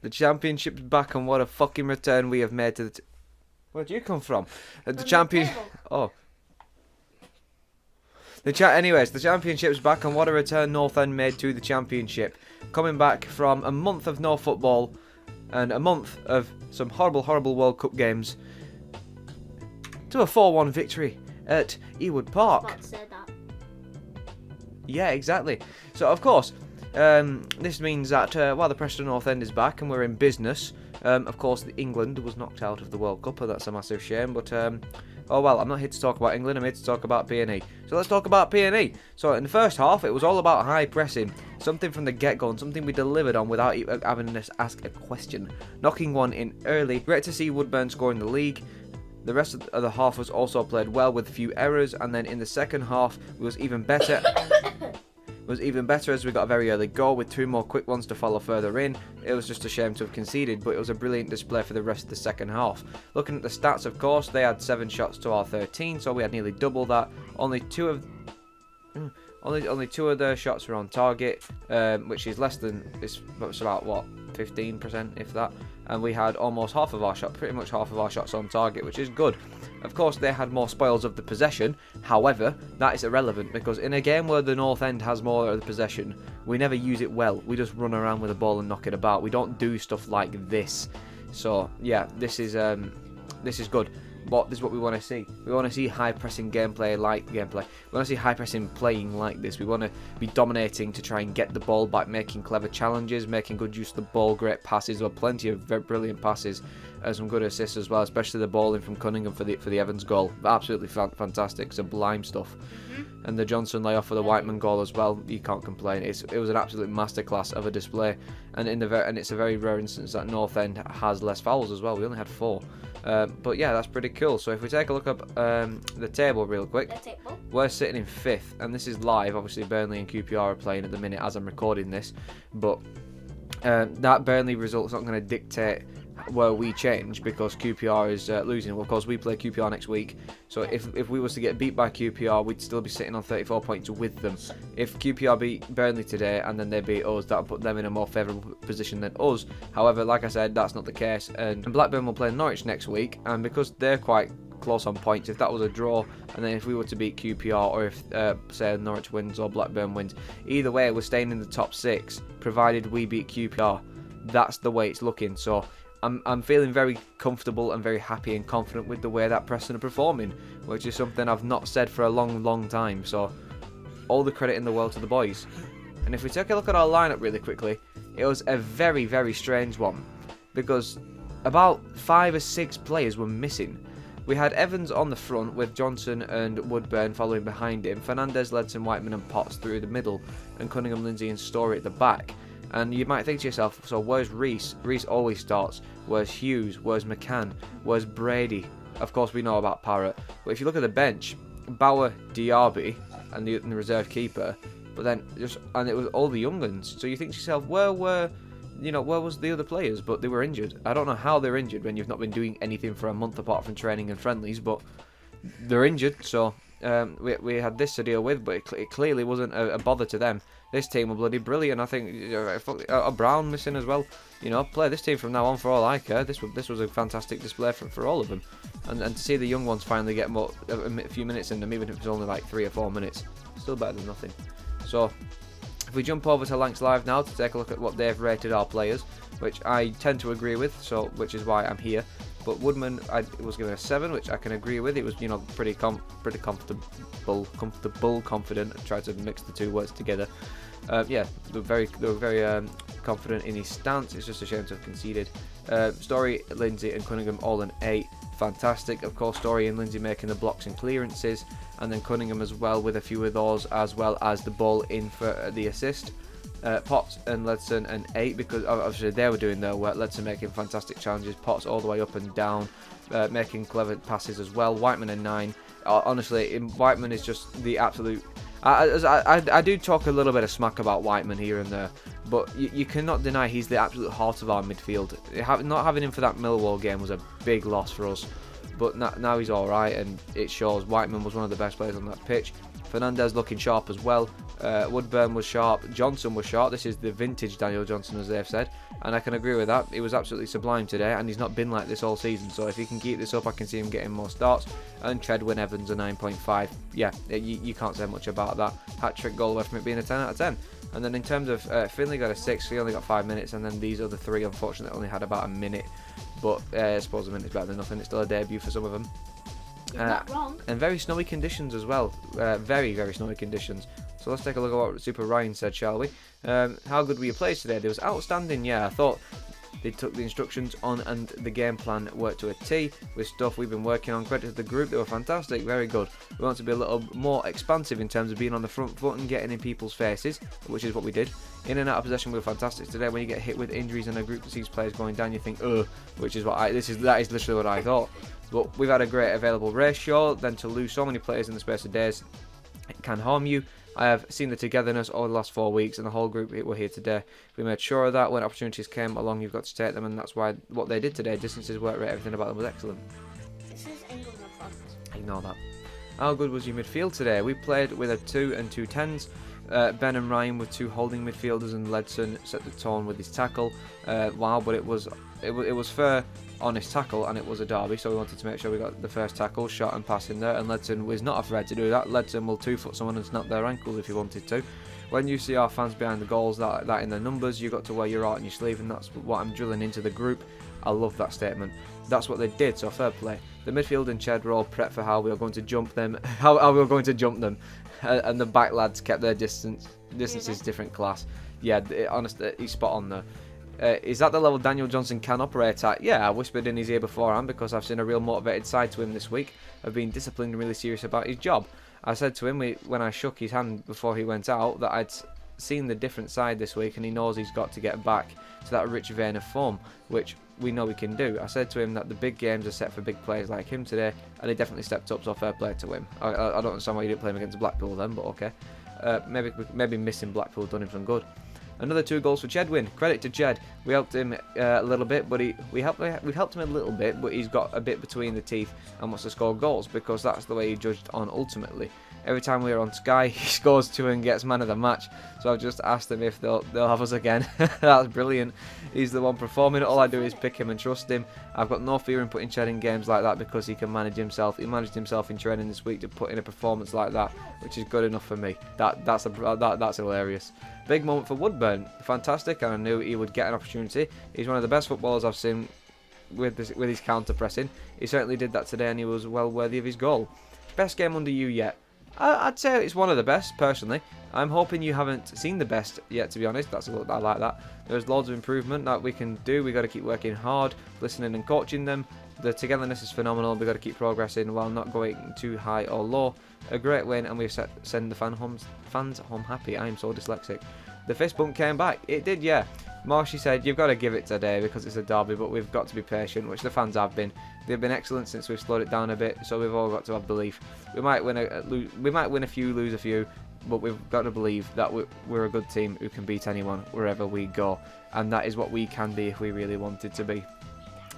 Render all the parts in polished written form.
The championship's back, and what a fucking return we have made to the... Where'd you come from? The champion... Oh. Anyways, the championship's back, and what a return North End made to the championship. Coming back from a month of no football and a month of some horrible, horrible World Cup games to a 4-1 victory at Ewood Park. Yeah, exactly. So, of course, this means that while the Preston North End is back and we're in business, of course, England was knocked out of the World Cup, and that's a massive shame, but... oh well, I'm not here to talk about England, I'm here to talk about P&E. So let's talk about P&E. So in the first half, it was all about high pressing. Something from the get-go and something we delivered on without having us ask a question. Knocking one in early. Great to see Woodburn score in the league. The rest of the half was also played well with a few errors. And then in the second half, it was even better. As we got a very early goal with 2 more quick ones to follow further in. It was just a shame to have conceded, but it was a brilliant display for the rest of the second half. Looking at the stats, of course, they had 7 shots to our 13, so we had nearly double that. Only two of their shots were on target, which is less than, it's about what, 15% if that. And we had almost half of our shots, pretty much half of our shots on target, which is good. Of course, they had more spoils of the possession. However, that is irrelevant because in a game where the North End has more of the possession, we never use it well. We just run around with the ball and knock it about. We don't do stuff like this. So yeah, this is good. But this is what we want to see. We want to see high pressing gameplay. We want to see high pressing playing like this. We want to be dominating to try and get the ball back, making clever challenges, making good use of the ball, great passes, or plenty of very brilliant passes, and some good assists as well, especially the ball in from Cunningham for the Evans goal. Absolutely fantastic, sublime stuff. And the Johnson layoff for the Whiteman goal as well. You can't complain. It was an absolute masterclass of a display, and it's a very rare instance that North End has less fouls as well. We only had 4. But yeah, that's pretty cool. So if we take a look up the table real quick, we're sitting in 5th, and this is live. Obviously, Burnley and QPR are playing at the minute as I'm recording this, but that Burnley result's not going to dictate where we change because QPR is losing. Well, of course, we play QPR next week, so if we was to get beat by QPR, we'd still be sitting on 34 points with them. If QPR beat Burnley today and then they beat us, that would put them in a more favourable position than us. However, like I said, that's not the case, and Blackburn will play Norwich next week, and because they're quite close on points, if that was a draw, and then if we were to beat QPR, or if say Norwich wins or Blackburn wins, either way we're staying in the top 6 provided we beat QPR. That's the way it's looking. So I'm feeling very comfortable and very happy and confident with the way that Preston are performing, which is something I've not said for a long time. So all the credit in the world to the boys. And if we take a look at our lineup really quickly, it was a very strange one because about 5 or 6 players were missing. We had Evans on the front with Johnson and Woodburn following behind him. Fernandez, Ledson, Whiteman and Potts through the middle, and Cunningham, Lindsay and Story at the back. And you might think to yourself, so where's Reese? Reese always starts. Where's Hughes? Where's McCann? Where's Brady? Of course we know about Parrott. But if you look at the bench, Bauer, Diaby and the reserve keeper, but then it was all the young ones. So you think to yourself, where was the other players? But they were injured. I don't know how they're injured when you've not been doing anything for a month apart from training and friendlies, but they're injured. So we had this to deal with, but it clearly wasn't a bother to them. This team were bloody brilliant. I think a Brown missing as well. Play this team from now on for all I care. This was a fantastic display for all of them, and to see the young ones finally get a few minutes in them, even if it's only like 3 or 4 minutes, still better than nothing. So if we jump over to Lanks Live now to take a look at what they've rated our players, which I tend to agree with, which is why I'm here. But Woodman, I was given a 7, which I can agree with. It was, pretty comfortable, confident. I tried to mix the 2 words together. They were very confident in his stance. It's just a shame to have conceded. Story, Lindsay, and Cunningham all an 8. Fantastic. Of course, Story and Lindsay making the blocks and clearances, and then Cunningham as well with a few of those, as well as the ball in for the assist. Potts and Ledson an 8 because obviously they were doing their work. Ledson making fantastic challenges, Potts all the way up and down, making clever passes as well. Whiteman a 9. Honestly, Whiteman is just the absolute... I do talk a little bit of smack about Whiteman here and there, but you cannot deny he's the absolute heart of our midfield. Not having him for that Millwall game was a big loss for us. but now he's all right, and it shows. Whiteman was one of the best players on that pitch. Fernandez looking sharp as well. Woodburn was sharp. Johnson was sharp. This is the vintage Daniel Johnson, as they've said, and I can agree with that. He was absolutely sublime today, and he's not been like this all season. So if he can keep this up, I can see him getting more starts. And Chedwin Evans a 9.5. Yeah, you can't say much about that. Hat-trick goal away from it being a 10 out of 10. And then in terms of Finley got a 6. He only got 5 minutes, and then these other 3 unfortunately only had about a minute. But I suppose a minute's better than nothing. It's still a debut for some of them. You're not wrong. And very snowy conditions as well. Very, very snowy conditions. So let's take a look at what Super Ryan said, shall we? How good were your plays today? They was outstanding, yeah. I thought they took the instructions on and the game plan worked to a T with stuff we've been working on. Credit to the group, they were fantastic, very good. We want to be a little more expansive in terms of being on the front foot and getting in people's faces, which is what we did. In and out of possession, we were fantastic today. When you get hit with injuries and a group that sees players going down, you think, which is what that is literally what I thought. But we've had a great available ratio. Then to lose so many players in the space of days, it can harm you. I have seen the togetherness over the last 4 weeks, and the whole group were here today. We made sure of that. When opportunities came along, you've got to take them, and that's why what they did today, distances, work rate, everything about them was excellent. This is England or France. Ignore that. How good was your midfield today? We played with a 2 and 2 10s. Ben and Ryan were 2 holding midfielders, and Ledson set the tone with his tackle. Wow, but it was fair, honest tackle, and it was a derby, so we wanted to make sure we got the first tackle, shot and pass in there, and Ledson was not afraid to do that. Ledson will 2-foot someone and snap their ankle if he wanted to. When you see our fans behind the goals, that in the numbers, you got to wear your heart on your sleeve, and that's what I'm drilling into the group. I love that statement. That's what they did, so fair play. The midfield and Ched were all prepped for how we were going to jump them, how we were going to jump them, and the back lads kept their distance. Distance is different class. Yeah, honestly, he's spot on there. Is that the level Daniel Johnson can operate at? Yeah, I whispered in his ear beforehand because I've seen a real motivated side to him this week of being disciplined and really serious about his job. I said to him when I shook his hand before he went out that I'd seen the different side this week, and he knows he's got to get back to that rich vein of form, which we know he can do. I said to him that the big games are set for big players like him today, and he definitely stepped up, so fair play to him. I don't understand why you didn't play him against Blackpool then, but okay. Maybe missing Blackpool done him some good. Another 2 goals for Chedwin. Credit to Ched. We helped him a little bit, but we helped him a little bit, but he's got a bit between the teeth and wants to score goals because that's the way he judged on ultimately. Every time we are on Sky, he scores 2 and gets man of the match. So I've just asked him if they'll have us again. That's brilliant. He's the one performing. All I do is pick him and trust him. I've got no fear in putting Ched in games like that because he can manage himself. He managed himself in training this week to put in a performance like that, which is good enough for me. That's hilarious. Big moment for Woodburn. Fantastic, and I knew he would get an opportunity. He's one of the best footballers I've seen with his counter pressing. He certainly did that today, and he was well worthy of his goal. Best game under you yet? I'd say it's one of the best, personally. I'm hoping you haven't seen the best yet, to be honest. I like that. There's loads of improvement that we can do. We've got to keep working hard, listening and coaching them. The togetherness is phenomenal. We've got to keep progressing while not going too high or low. A great win, and we've send the fans home happy. I am so dyslexic. The fist bump came back. It did, yeah. Marshy said, you've got to give it today because it's a derby, but we've got to be patient, which the fans have been. They've been excellent since we've slowed it down a bit, so we've all got to have belief. We might win a few, lose a few, but we've got to believe that we're a good team who can beat anyone wherever we go, and that is what we can be if we really wanted to be.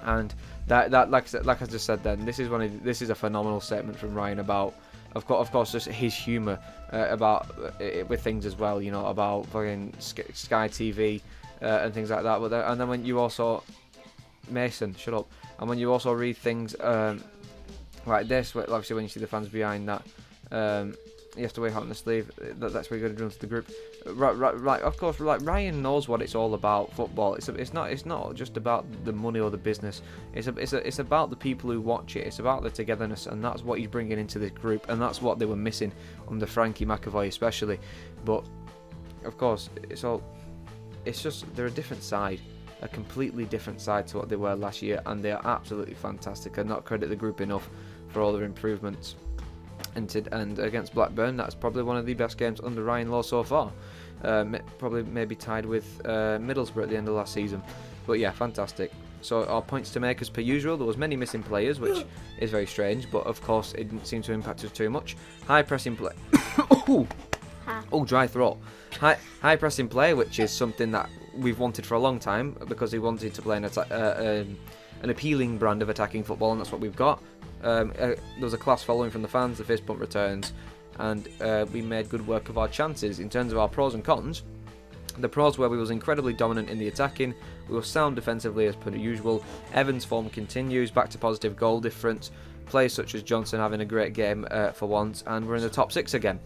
And that like I just said then, this is a phenomenal statement from Ryan about, of course, just his humour about with things as well, you know, about fucking Sky TV and things like that. And then when you also, Mason, shut up. And when you also read things like this, obviously when you see the fans behind that, you have to wear hot on the sleeve. That's where you're going to run to the group. Right, of course, like Ryan knows what it's all about. Football. It's not just about the money or the business. It's about the people who watch it. It's about the togetherness, and that's what he's bringing into this group, and that's what they were missing under Frankie McAvoy especially. But of course, it's just they're a different side. A completely different side to what they were last year, and they are absolutely fantastic. I not credit the group enough for all their improvements. And against Blackburn, that's probably one of the best games under Ryan Law so far. Probably maybe tied with Middlesbrough at the end of last season. But yeah, fantastic. So our points to make as per usual. There was many missing players, which is very strange, but of course it didn't seem to impact us too much. High pressing play. Oh, dry throat. High pressing play, which is something that we've wanted for a long time because he wanted to play an appealing brand of attacking football, and that's what we've got. There was a class following from the fans, the fist bump returns, and we made good work of our chances. In terms of our pros and cons, the pros were we was incredibly dominant in the attacking, we were sound defensively as per usual, Evans' form continues, back to positive goal difference, players such as Johnson having a great game for once, and we're in the top 6 again.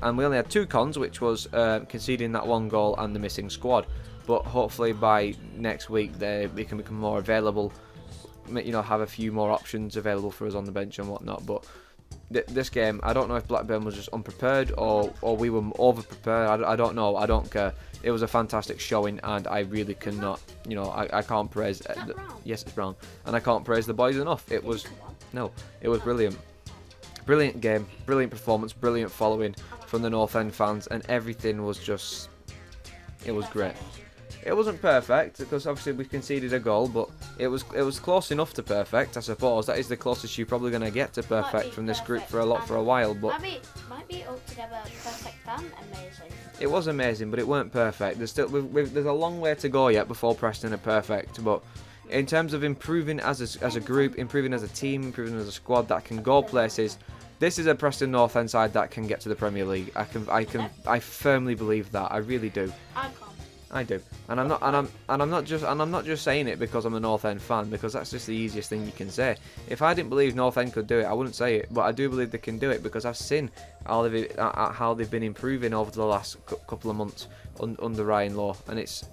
And we only had 2 cons, which was conceding that 1 goal and the missing squad. But hopefully by next week we can become more available, have a few more options available for us on the bench and whatnot. But this game, I don't know if Blackburn was just unprepared or we were over prepared. I don't know. I don't care. It was a fantastic showing, and I really cannot, I can't praise. Yes, it's brown, and I can't praise the boys enough. It was brilliant. Brilliant game, brilliant performance, brilliant following from the North End fans, and everything was just, it was great. It wasn't perfect because obviously we conceded a goal, but it was close enough to perfect, I suppose. That is the closest you're probably going to get to perfect from this group for a while. But might be altogether perfect and amazing. It was amazing, but it weren't perfect. There's a long way to go yet before Preston are perfect. But in terms of improving as a group, improving as a team, improving as a squad that can go places, this is a Preston North End side that can get to the Premier League. I firmly believe that. I really do. I do, and I'm not just saying it because I'm a North End fan, because that's just the easiest thing you can say. If I didn't believe North End could do it, I wouldn't say it, but I do believe they can do it because I've seen how they've been improving over the last couple of months under Ryan Lowe, and it's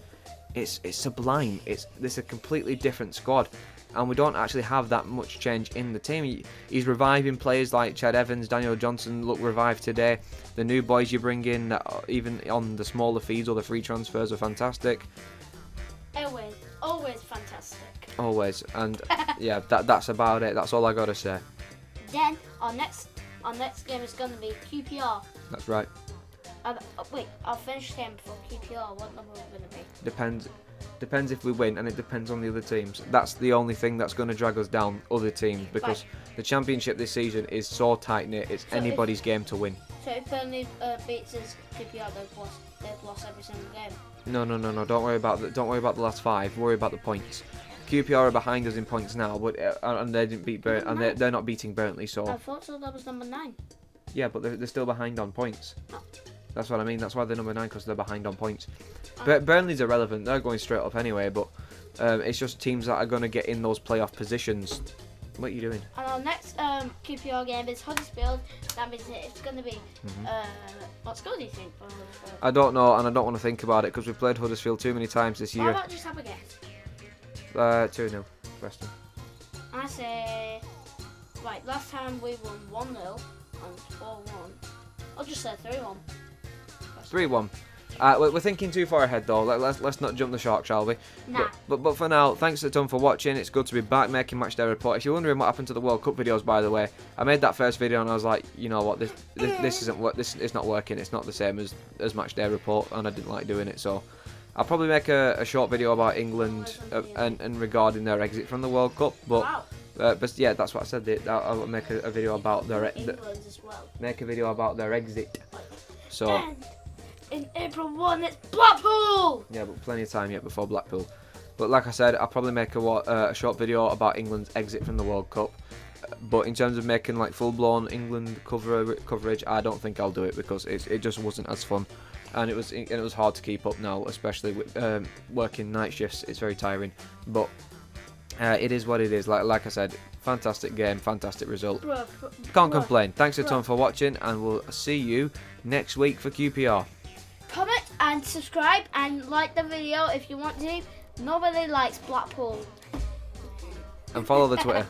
sublime. This is a completely different squad, and we don't actually have that much change in the team. He's reviving players like Chad Evans, Daniel Johnson look revived today. The new boys you bring in, even on the smaller fees or the free transfers, are fantastic. Always fantastic. Always, and yeah, that's about it. That's all I gotta say. Then our next game is gonna be QPR. That's right. Our finish game before QPR. What number are we gonna be? Depends if we win, and it depends on the other teams. That's the only thing that's going to drag us down, other teams, because the Championship this season is so tight-knit, it's anybody's game to win. So if Burnley beats us, QPR, they've lost every single game? No, don't worry about the last 5, worry about the points. QPR are behind us in points now, but and they didn't beat and they're not beating Burnley, so... I thought so, that was number 9. Yeah, but they're still behind on points. Oh. That's what I mean. That's why they're number 9, because they're behind on points. Burnley's irrelevant. They're going straight up anyway. But it's just teams that are going to get in those playoff positions. What are you doing? And our next QPR game is Huddersfield. That means it's going to be. What score do you think for Huddersfield? I don't know, and I don't want to think about it because we've played Huddersfield too many times this year. Why not just have a guess? 2-0, Preston. I say. Right, last time we won 1-0 and 4-1. I'll just say 3-1. 3-1. We're thinking too far ahead though. Let's not jump the shark, shall we? Nah. But for now, thanks a ton for watching. It's good to be back making Matchday report. If you're wondering what happened to the World Cup videos, by the way, I made that first video and I was like, you know what, this isn't this is not working. It's not the same as Matchday report, and I didn't like doing it. So I'll probably make a short video about England and regarding their exit from the World Cup. But Wow. But yeah, that's what I said. I'll make a video about their England as well. make a video about their exit. So. And in April 1, it's Blackpool! Yeah, but plenty of time yet before Blackpool. But like I said, I'll probably make a short video about England's exit from the World Cup. But in terms of making like full-blown England coverage, I don't think I'll do it because it just wasn't as fun, and it was hard to keep up now, especially with working night shifts. It's very tiring. But it is what it is. Like I said, fantastic game, fantastic result. Can't complain. Thanks a ton for watching, and we'll see you next week for QPR. Comment and subscribe and like the video if you want to. Nobody likes Blackpool. And follow the Twitter.